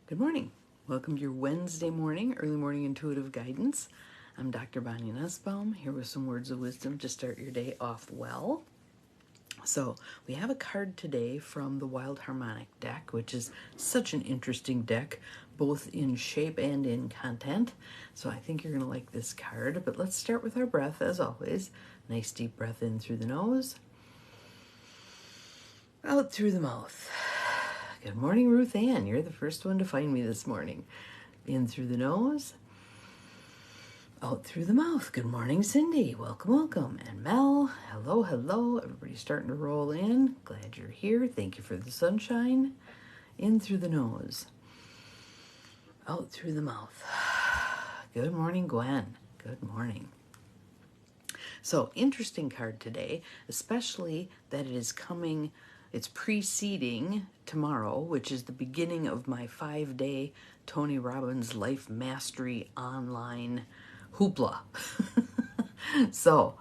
Good morning. Welcome to your Wednesday morning, early morning intuitive guidance. I'm Dr. Bonnie Nussbaum, here with some words of wisdom to start your day off well. So we have a card today from the Wild Harmonic deck, which is such an interesting deck, both in shape and in content. So I think you're going to like this card, but let's start with our breath as always. Nice deep breath in through the nose, out through the mouth. Good morning, Ruth Ann. You're the first one to find me this morning. In through the nose, out through the mouth. Good morning, Cindy. Welcome, welcome. And Mel, hello, hello. Everybody's starting to roll in. Glad you're here. Thank you for the sunshine. In through the nose, out through the mouth. Good morning, Gwen. Good morning. So, interesting card today, especially that it is coming. It's preceding tomorrow, which is the beginning of my 5-day Tony Robbins Life Mastery online hoopla. So,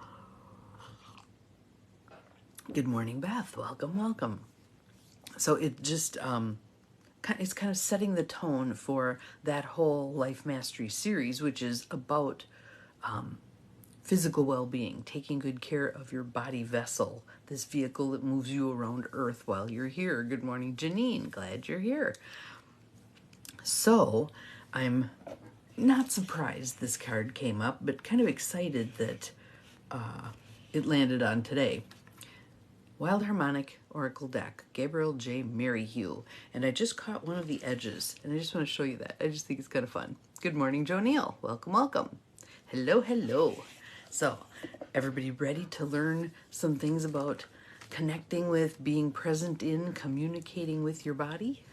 good morning, Beth. Welcome, welcome. So it just, it's kind of setting the tone for that whole Life Mastery series, which is about physical well-being, taking good care of your body vessel, this vehicle that moves you around Earth while you're here. Good morning, Janine. Glad you're here. So I'm not surprised this card came up, but kind of excited that it landed on today. Wild Harmonic Oracle deck, Gabriel J. Maryhugh. And I just caught one of the edges, and I just want to show you that. I just think it's kind of fun. Good morning, Joe Neal. Welcome, welcome. Hello, hello. So, everybody ready to learn some things about connecting with, being present in, communicating with your body?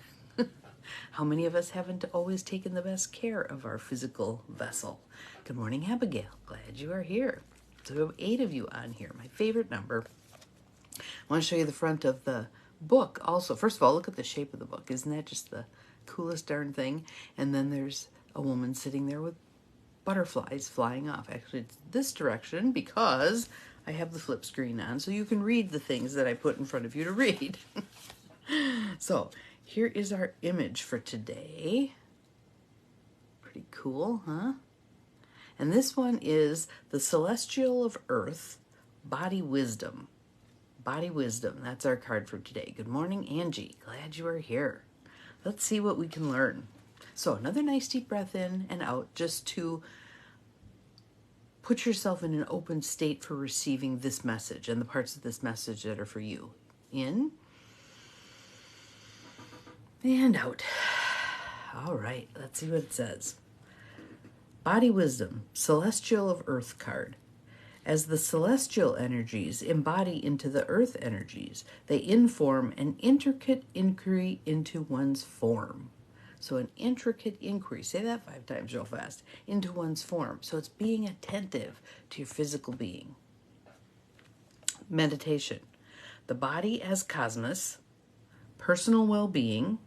How many of us haven't always taken the best care of our physical vessel? Good morning, Abigail. Glad you are here. So we have 8 of you on here, my favorite number. I want to show you the front of the book also. First of all, look at the shape of the book. Isn't that just the coolest darn thing? And then there's a woman sitting there with butterflies flying off. Actually, it's this direction because I have the flip screen on so you can read the things that I put in front of you to read. So here is our image for today. Pretty cool, huh? And this one is the Celestial of Earth, Body Wisdom. Body Wisdom, that's our card for today. Good morning, Angie. Glad you are here. Let's see what we can learn. So another nice deep breath in and out, just to put yourself in an open state for receiving this message and the parts of this message that are for you. In and out. All right, let's see what it says. Body Wisdom, Celestial of Earth card. As the celestial energies embody into the earth energies, they inform an intricate inquiry into one's form. So an intricate inquiry, say that 5 times real fast, into one's form. So it's being attentive to your physical being. Meditation, the body as cosmos, personal well-being,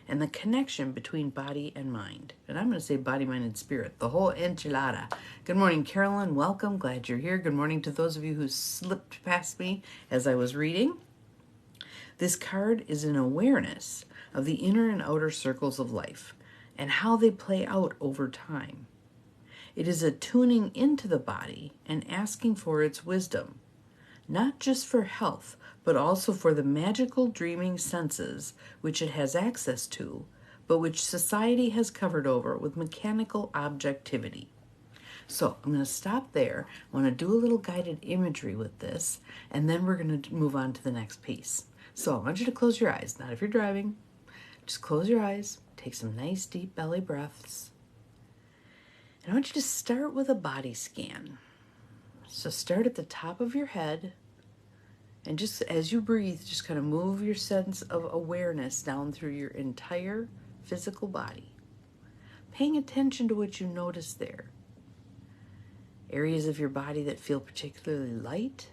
and the connection between body and mind. And I'm going to say body, mind, and spirit, the whole enchilada. Good morning, Carolyn. Welcome. Glad you're here. Good morning to those of you who slipped past me as I was reading. This card is an awareness of the inner and outer circles of life and how they play out over time. It is a tuning into the body and asking for its wisdom, not just for health, but also for the magical dreaming senses which it has access to, but which society has covered over with mechanical objectivity. So I'm going to stop there. I want to do a little guided imagery with this, and then we're going to move on to the next piece. So I want you to close your eyes, not if you're driving. Just close your eyes, take some nice deep belly breaths. And I want you to start with a body scan. So start at the top of your head, and just as you breathe, just kind of move your sense of awareness down through your entire physical body, paying attention to what you notice there. Areas of your body that feel particularly light,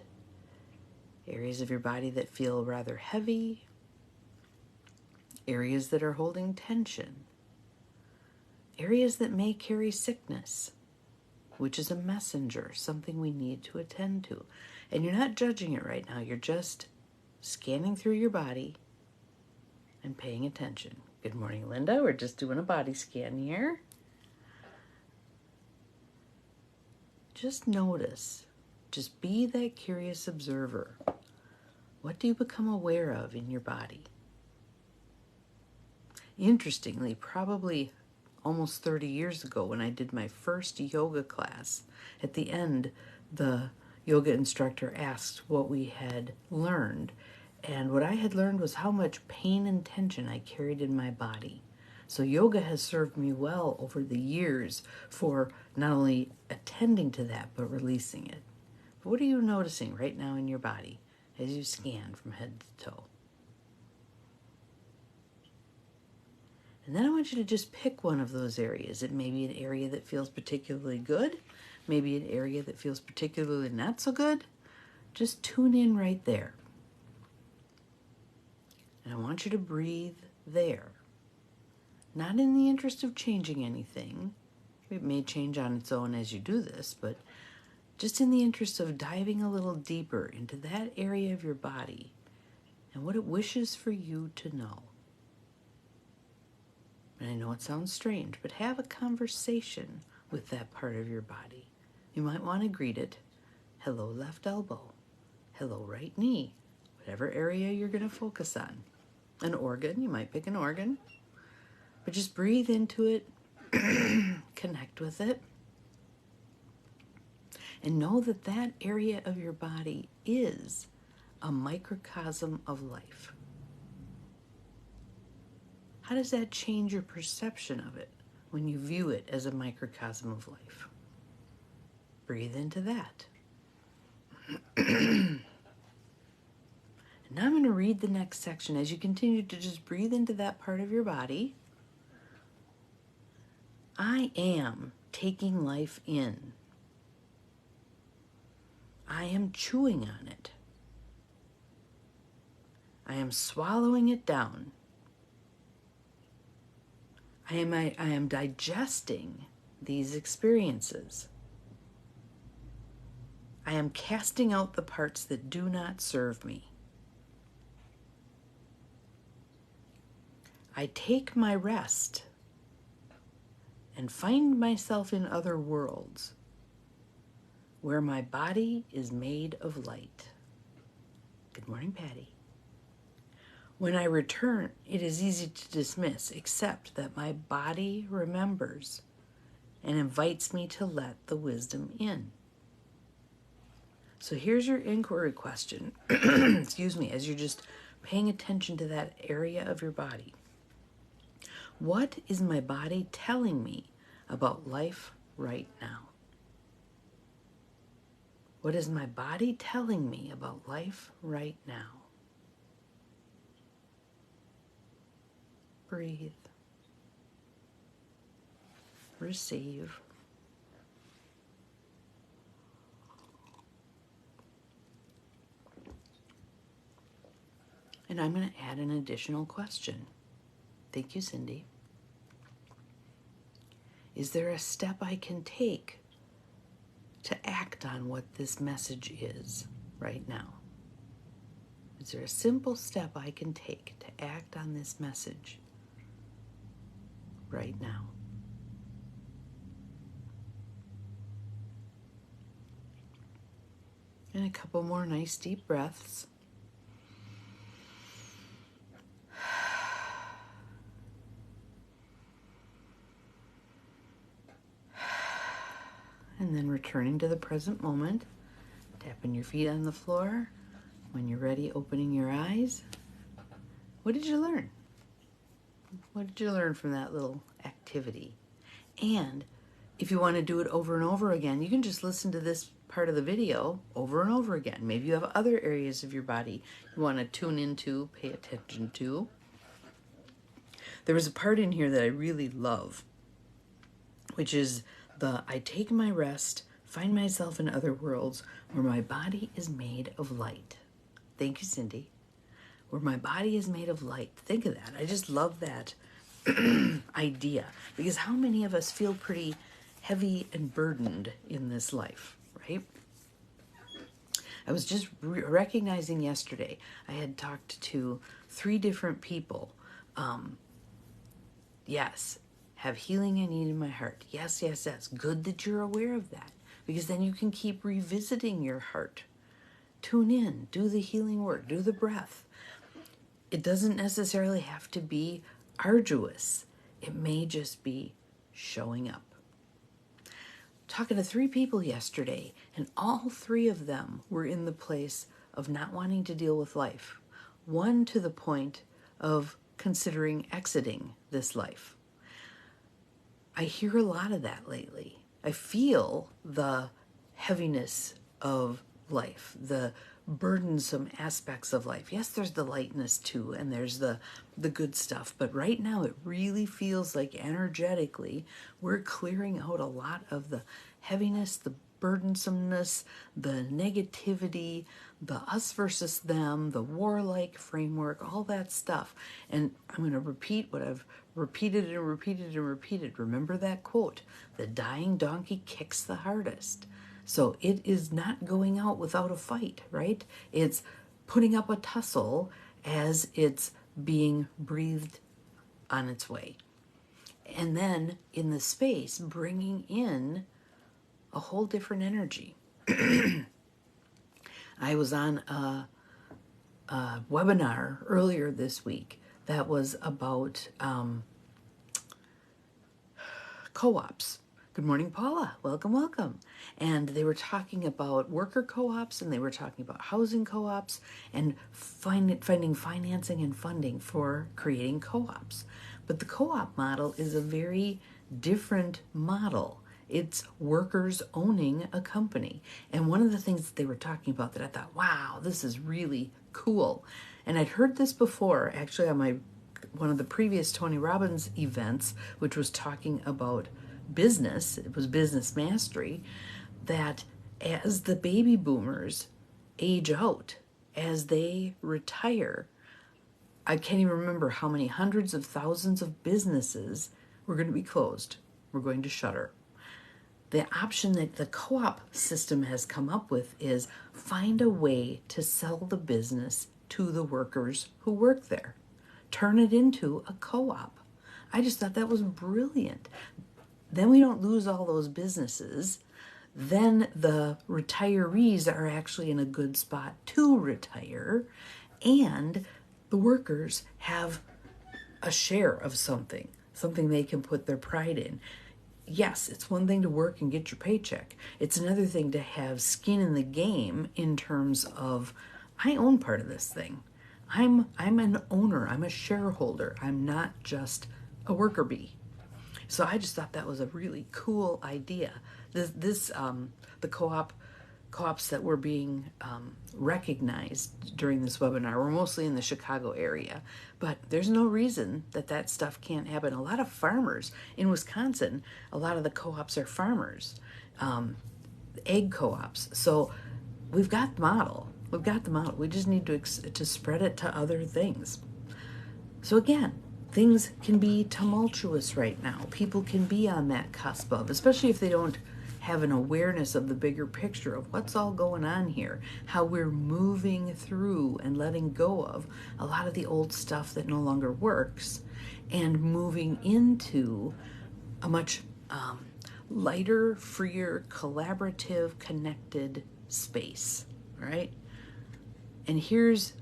areas of your body that feel rather heavy, areas that are holding tension, areas that may carry sickness, which is a messenger, something we need to attend to. And you're not judging it right now. You're just scanning through your body and paying attention. Good morning, Linda. We're just doing a body scan here. Just notice. Just be that curious observer. What do you become aware of in your body? Interestingly, probably almost 30 years ago when I did my first yoga class, at the end, the yoga instructor asked what we had learned. And what I had learned was how much pain and tension I carried in my body. So yoga has served me well over the years for not only attending to that, but releasing it. But what are you noticing right now in your body as you scan from head to toe? And then I want you to just pick one of those areas. It may be an area that feels particularly good, maybe an area that feels particularly not so good. Just tune in right there. And I want you to breathe there. Not in the interest of changing anything. It may change on its own as you do this, but just in the interest of diving a little deeper into that area of your body and what it wishes for you to know. And I know it sounds strange, but have a conversation with that part of your body. You might want to greet it. Hello, left elbow. Hello, right knee. Whatever area you're going to focus on. An organ, you might pick an organ. But just breathe into it. Connect with it. And know that that area of your body is a microcosm of life. How does that change your perception of it when you view it as a microcosm of life? Breathe into that. And now I'm going to read the next section. As you continue to just breathe into that part of your body, I am taking life in. I am chewing on it. I am swallowing it down. I am digesting these experiences. I am casting out the parts that do not serve me. I take my rest and find myself in other worlds where my body is made of light. Good morning, Patty. When I return, it is easy to dismiss, except that my body remembers and invites me to let the wisdom in. So here's your inquiry question, excuse me, as you're just paying attention to that area of your body. What is my body telling me about life right now? What is my body telling me about life right now? Breathe. Receive. And I'm going to add an additional question. Thank you, Cindy. Is there a step I can take to act on what this message is right now? Is there a simple step I can take to act on this message right now? And a couple more nice deep breaths. And then returning to the present moment, tapping your feet on the floor. When you're ready, opening your eyes. What did you learn? What did you learn from that little activity? And if you want to do it over and over again, you can just listen to this part of the video over and over again. Maybe you have other areas of your body you want to tune into, pay attention to. There was a part in here that I really love, which is I take my rest, find myself in other worlds where my body is made of light. Thank you, Cindy. Where my body is made of light. Think of that. I just love that idea, because how many of us feel pretty heavy and burdened in this life, right? I was just recognizing yesterday, I had talked to 3 different people Yes. Have healing I need in my heart. Yes, yes, yes. Good that you're aware of that, because then you can keep revisiting your heart. Tune in, do the healing work, do the breath. It doesn't necessarily have to be arduous. It may just be showing up. Talking to 3 people yesterday, and all 3 of them were in the place of not wanting to deal with life. One to the point of considering exiting this life. I hear a lot of that lately. I feel the heaviness of life, the burdensome aspects of life. Yes, there's the lightness too, and there's the good stuff. But right now, it really feels like energetically, we're clearing out a lot of the heaviness, the burdensomeness, the negativity, the us versus them, the warlike framework, all that stuff. And I'm going to repeat what I've repeated and repeated and repeated. Remember that quote, the dying donkey kicks the hardest. So it is not going out without a fight, right? It's putting up a tussle as it's being breathed on its way. And then in the space, bringing in a whole different energy. I was on a webinar earlier this week that was about co-ops. Good morning, Paula. Welcome, welcome. And they were talking about worker co-ops, and they were talking about housing co-ops, and finding financing and funding for creating co-ops. But the co-op model is a very different model. It's workers owning a company. And one of the things that they were talking about that I thought, wow, this is really cool. And I'd heard this before, actually, on one of the previous Tony Robbins events, which was talking about business. It was business mastery, that as the baby boomers age out, as they retire, I can't even remember how many hundreds of thousands of businesses were going to be closed. We're going to shutter. The option that the co-op system has come up with is find a way to sell the business to the workers who work there. Turn it into a co-op. I just thought that was brilliant. Then we don't lose all those businesses. Then the retirees are actually in a good spot to retire, and the workers have a share of something they can put their pride in. Yes, it's one thing to work and get your paycheck. It's another thing to have skin in the game in terms of, I own part of this thing. I'm an owner. I'm a shareholder. I'm not just a worker bee. So I just thought that was a really cool idea. The co-ops that were being recognized during this webinar were mostly in the Chicago area, but there's no reason that stuff can't happen. A lot of farmers in Wisconsin, a lot of the co-ops are farmers, egg co-ops. So we've got the model. We just need to spread it to other things. So again, things can be tumultuous right now. People can be on that cusp of, especially if they don't have an awareness of the bigger picture of what's all going on here, how we're moving through and letting go of a lot of the old stuff that no longer works, and moving into a much lighter, freer, collaborative, connected space, right? And here's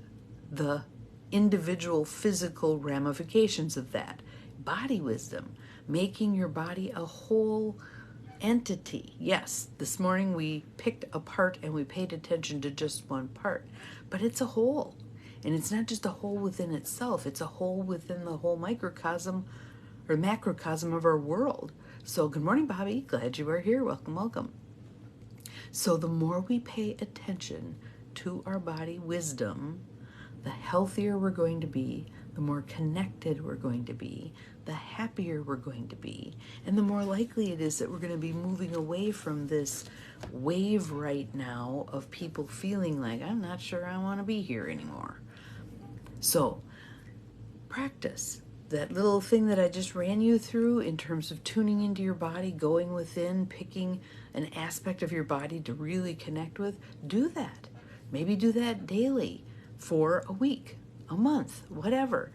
the individual physical ramifications of that. Body wisdom, making your body a whole entity. Yes, this morning we picked a part and we paid attention to just one part, but it's a whole. And it's not just a whole within itself, it's a whole within the whole microcosm or macrocosm of our world. So good morning, Bobby. Glad you are here. Welcome, welcome. So the more we pay attention to our body wisdom, the healthier we're going to be, the more connected we're going to be, the happier we're going to be, and the more likely it is that we're going to be moving away from this wave right now of people feeling like, I'm not sure I want to be here anymore. So practice that little thing that I just ran you through in terms of tuning into your body, going within, picking an aspect of your body to really connect with. Do that. Maybe do that daily for a week, a month, whatever.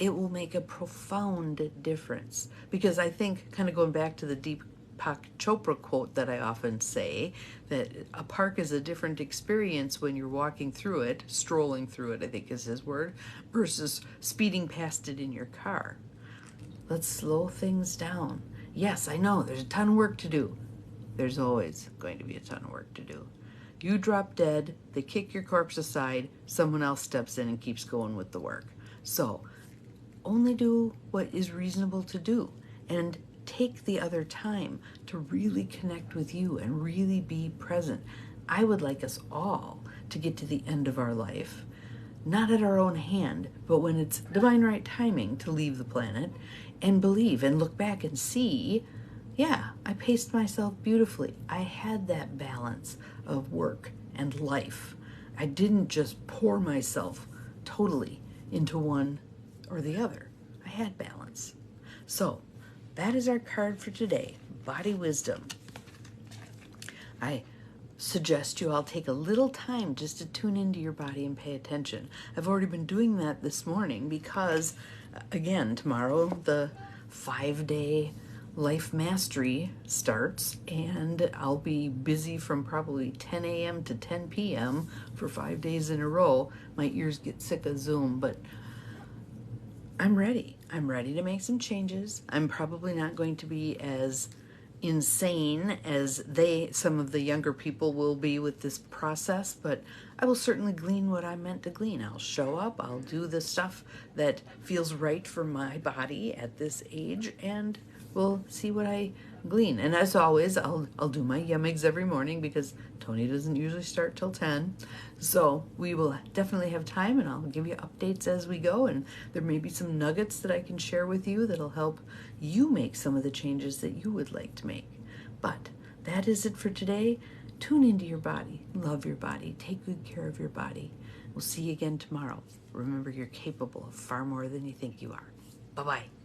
it will make a profound difference. Because I think, kind of going back to the Deepak Chopra quote that I often say, that a park is a different experience when you're walking through it, strolling through it, I think is his word, versus speeding past it in your car. Let's slow things down. Yes, I know there's a ton of work to do. There's always going to be a ton of work to do. You drop dead, they kick your corpse aside, someone else steps in and keeps going with the work. So only do what is reasonable to do, and take the other time to really connect with you and really be present. I would like us all to get to the end of our life, not at our own hand, but when it's divine right timing to leave the planet, and believe and look back and see, yeah, I paced myself beautifully. I had that balance of work and life. I didn't just pour myself totally into one or the other. I had balance. So that is our card for today, Body Wisdom. I suggest you all take a little time just to tune into your body and pay attention. I've already been doing that this morning because, again, tomorrow the 5-day Life Mastery starts, and I'll be busy from probably 10 a.m. to 10 p.m. for 5 days in a row. My ears get sick of Zoom, but I'm ready. I'm ready to make some changes. I'm probably not going to be as insane as some of the younger people will be with this process, but I will certainly glean what I'm meant to glean. I'll show up, I'll do the stuff that feels right for my body at this age, and we'll see what I glean. And as always, I'll do my YEMIGs every morning because Tony doesn't usually start till 10. So we will definitely have time, and I'll give you updates as we go, and there may be some nuggets that I can share with you that'll help you make some of the changes that you would like to make. But that is it for today. Tune into your body, love your body, take good care of your body. We'll see you again tomorrow. Remember, you're capable of far more than you think you are. Bye-bye.